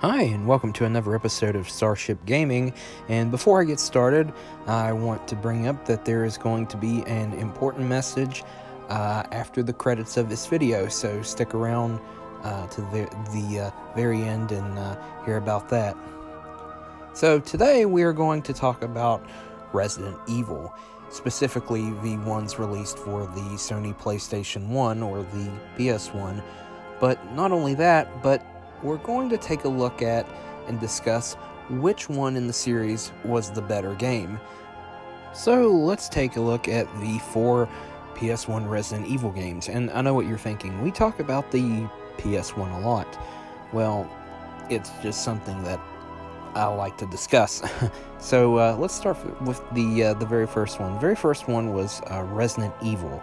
Hi, and welcome to another episode of Starship Gaming. And before I get started, I want to bring up that there is going to be an important message after the credits of this video, so stick around to the very end and hear about that. So today we are going to talk about Resident Evil, specifically the ones released for the Sony PlayStation 1 or the PS1. But not only that, but we're going to take a look at and discuss which one in the series was the better game. So let's take a look at the 4 PS1 Resident Evil games. And I know what you're thinking, we talk about the PS1 a lot. Well, it's just something that I like to discuss. So let's start with the very first one. The very first one was Resident Evil,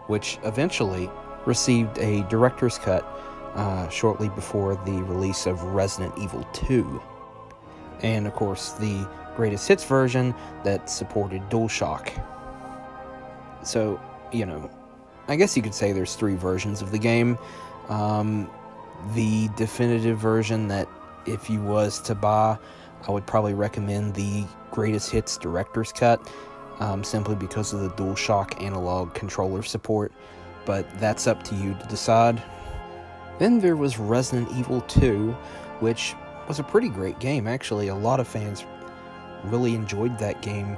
which eventually received a director's cut shortly before the release of Resident Evil 2. And of course, the greatest hits version that supported DualShock. So, you know, I guess you could say there's 3 versions of the game. The definitive version that if you was to buy, I would probably recommend the greatest hits director's cut, simply because of the DualShock analog controller support. But that's up to you to decide. Then there was Resident Evil 2, which was a pretty great game. Actually, a lot of fans really enjoyed that game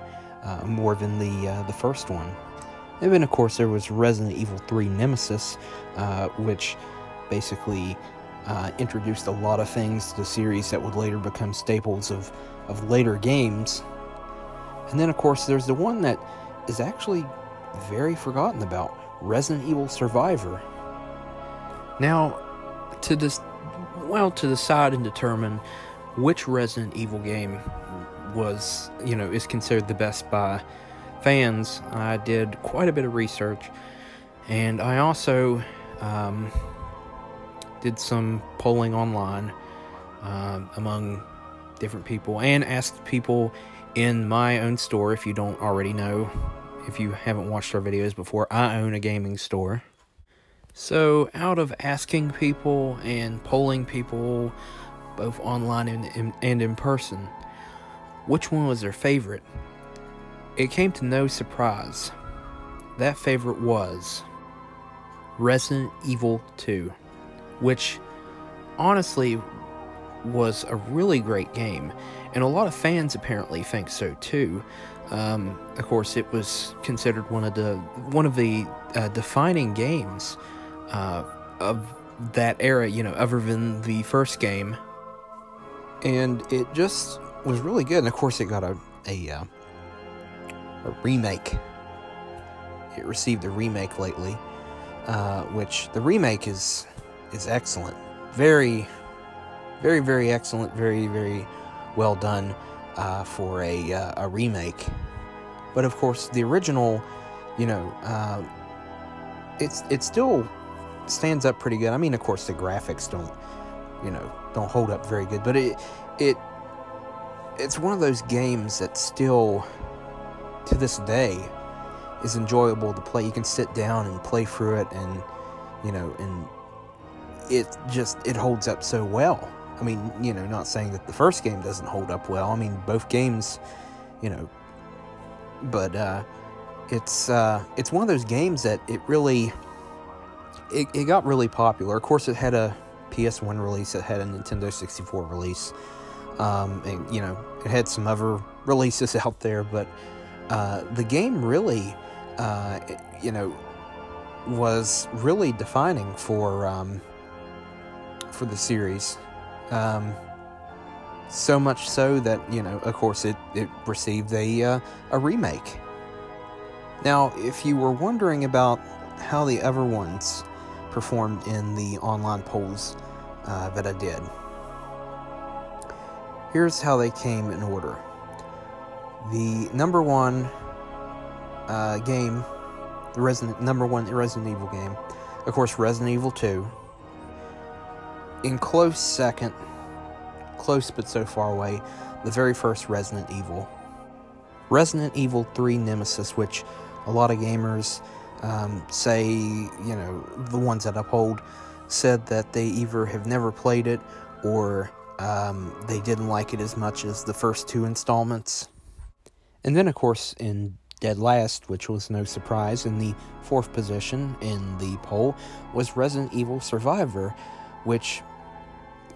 more than the first one. And then, of course, there was Resident Evil 3 Nemesis, which basically introduced a lot of things to the series that would later become staples of later games. And then, of course, there's the one that is actually very forgotten about, Resident Evil Survivor. Now, to decide and determine which Resident Evil game was, is considered the best by fans, I did quite a bit of research, and I also did some polling online among different people, and asked people in my own store. If you don't already know, if you haven't watched our videos before, I own a gaming store. So, out of asking people and polling people, both online and in person, which one was their favorite? It came to no surprise. That favorite was Resident Evil 2, which honestly was a really great game, and a lot of fans apparently think so too. Of course, it was considered one of the defining games of that era, other than the first game, and it just was really good. And of course, it got a remake. It received a remake lately, which the remake is excellent, very, very, very excellent, very, very well done for a remake. But of course, the original, it still stands up pretty good. I mean, of course, the graphics don't hold up very good, but it's one of those games that still, to this day, is enjoyable to play. You can sit down and play through it, and and it holds up so well. I mean, not saying that the first game doesn't hold up well. I mean, both games, but it's one of those games that it really it got really popular. Of course, it had a PS1 release, it had a Nintendo 64 release, and it had some other releases out there, but the game really was really defining for the series. So much so that, of course, it received a remake. Now, if you were wondering about how the other ones performed in the online polls that I did, here's how they came in order. The number one game, number one Resident Evil game, of course, Resident Evil 2. In close second, close but so far away, the very first Resident Evil. Resident Evil 3 Nemesis, which a lot of gamers say, the ones that uphold, said that they either have never played it or they didn't like it as much as the first 2 installments. And then, of course, in dead last, which was no surprise, in the 4th position in the poll was Resident Evil Survivor, which,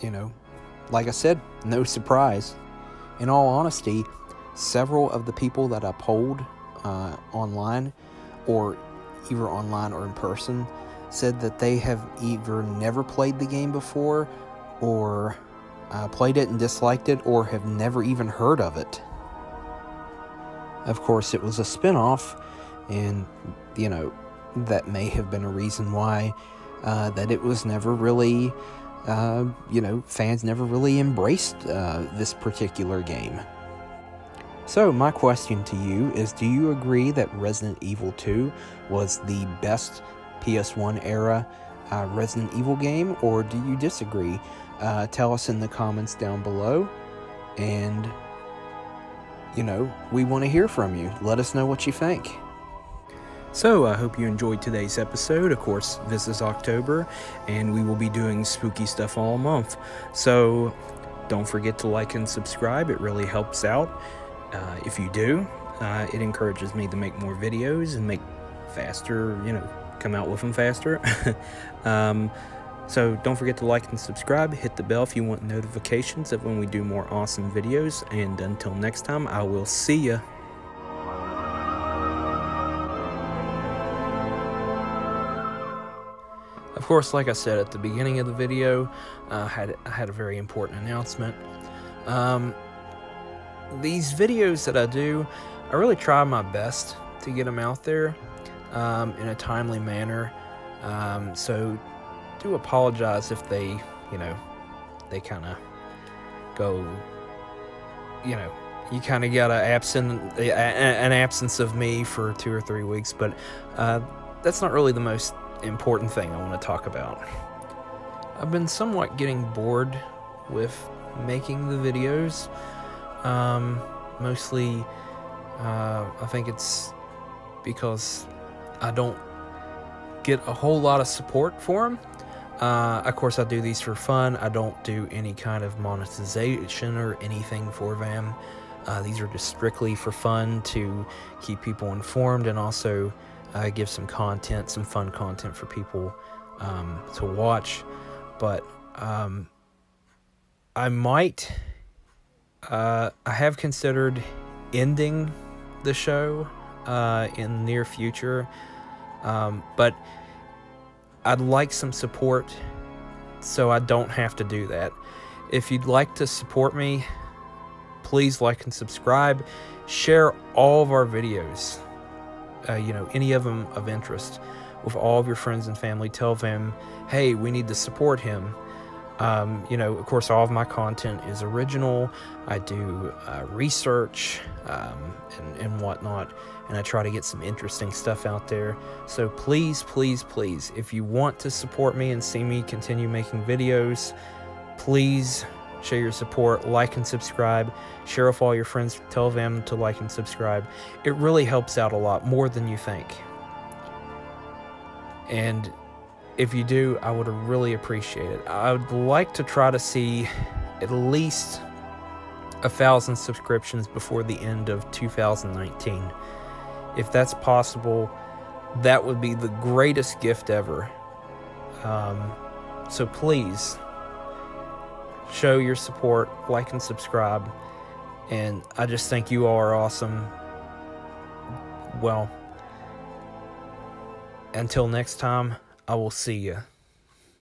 you know, like I said, no surprise. In all honesty, several of the people that I polled online, or either online or in person, said that they have either never played the game before, or played it and disliked it, or have never even heard of it. Of course, it was a spin-off, and, you know, that may have been a reason why that it was never really, you know, fans never really embraced this particular game. So, my question to you is, do you agree that Resident Evil 2 was the best PS1 era Resident Evil game, or do you disagree? Tell us in the comments down below, and, you know, we want to hear from you. Let us know what you think. So, I hope you enjoyed today's episode. Of course, this is October, and we will be doing spooky stuff all month. So, don't forget to like and subscribe. It really helps out. If you do, it encourages me to make more videos and make faster, you know, come out with them faster. So don't forget to like and subscribe. Hit the bell if you want notifications of when we do more awesome videos. And until next time, I will see ya. Of course, like I said at the beginning of the video, I had a very important announcement. These videos that I do, I really try my best to get them out there in a timely manner. So do apologize if they, you know, they kind of go, you know, you kind of got an absence of me for 2 or 3 weeks, but that's not really the most important thing I want to talk about. I've been somewhat getting bored with making the videos. Mostly, I think it's because I don't get a whole lot of support for them. Of course, I do these for fun. I don't do any kind of monetization or anything for them. These are just strictly for fun, to keep people informed, and also give some content, some fun content for people to watch. But I might... I have considered ending the show in the near future, but I'd like some support so I don't have to do that. If you'd like to support me, please like and subscribe. Share all of our videos, you know, any of them of interest, with all of your friends and family. Tell them, hey, we need to support him. You know, of course, all of my content is original. I do research and whatnot, and I try to get some interesting stuff out there. So please, please, please, if you want to support me and see me continue making videos, please show your support, like and subscribe, share with all your friends, tell them to like and subscribe. It really helps out a lot, more than you think. And if you do, I would really appreciate it. I would like to try to see at least 1,000 subscriptions before the end of 2019. If that's possible, that would be the greatest gift ever. So please, show your support, like and subscribe, and I just think you all are awesome. Well, until next time, I will see you.